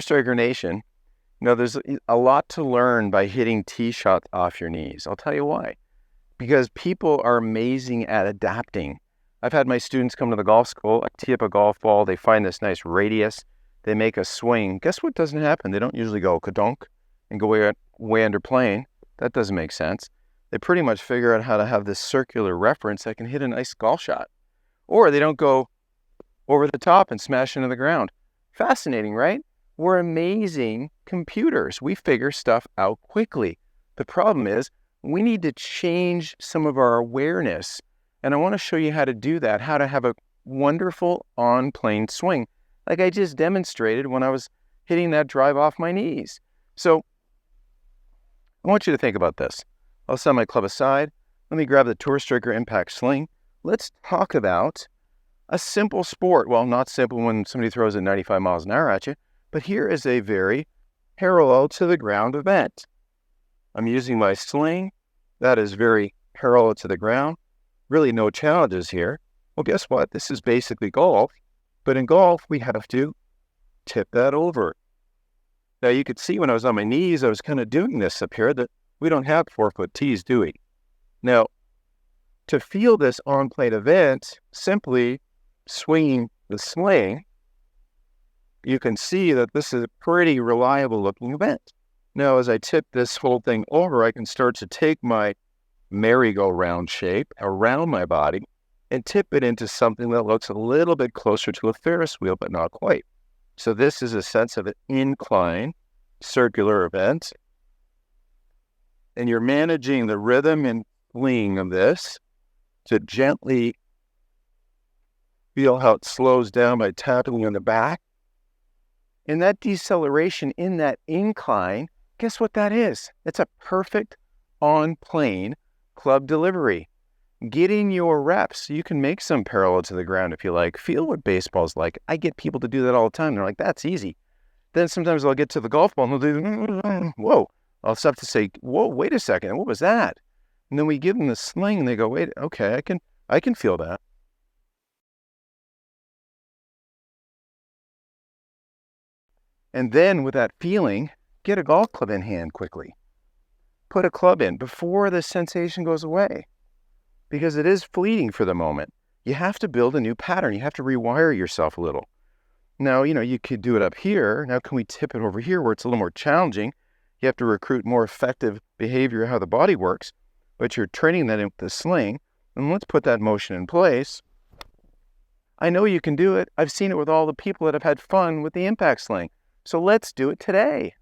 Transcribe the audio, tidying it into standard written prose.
Tour Striker Nation, there's a lot to learn by hitting tee shots off your knees. I'll tell you why. Because people are amazing at adapting. I've had my students come to the golf school, I tee up a golf ball, they find this nice radius, they make a swing. Guess what doesn't happen? They don't usually go kadonk and go way under plane. That doesn't make sense. They pretty much figure out how to have this circular reference that can hit a nice golf shot. Or they don't go over the top and smash into the ground. Fascinating, right? We're amazing computers. We figure stuff out quickly. The problem is we need to change some of our awareness. And I want to show you how to do that, how to have a wonderful on-plane swing, like I just demonstrated when I was hitting that drive off my knees. So I want you to think about this. I'll set my club aside. Let me grab the Tour Striker Impact Sling. Let's talk about a simple sport. Well, not simple when somebody throws it 95 miles an hour at you, but here is a very parallel to the ground event. I'm using my sling. That is very parallel to the ground. Really no challenges here. Well, guess what? This is basically golf, but in golf, we have to tip that over. Now, you could see when I was on my knees, I was kind of doing this up here, that we don't have 4-foot tees, do we? Now, to feel this on-plane event, simply swinging the sling, you can see that this is a pretty reliable looking event. Now, as I tip this whole thing over, I can start to take my merry-go-round shape around my body and tip it into something that looks a little bit closer to a Ferris wheel, but not quite. So this is a sense of an incline, circular event. And you're managing the rhythm and fling of this to gently feel how it slows down by tapping on the back. And that deceleration in that incline, guess what that is? It's a perfect on-plane club delivery. Getting your reps, you can make some parallel to the ground if you like. Feel what baseball's like. I get people to do that all the time. They're like, that's easy. Then sometimes I'll get to the golf ball and they'll do, whoa. I'll stop to say, whoa, wait a second, what was that? And then we give them the sling and they go, wait, okay, I can feel that. And then with that feeling, get a golf club in hand quickly. Put a club in before the sensation goes away, because it is fleeting for the moment. You have to build a new pattern. You have to rewire yourself a little. Now, you could do it up here. Now, can we tip it over here where it's a little more challenging? You have to recruit more effective behavior, how the body works, but you're training that in with the sling. And let's put that motion in place. I know you can do it. I've seen it with all the people that have had fun with the impact sling. So let's do it today.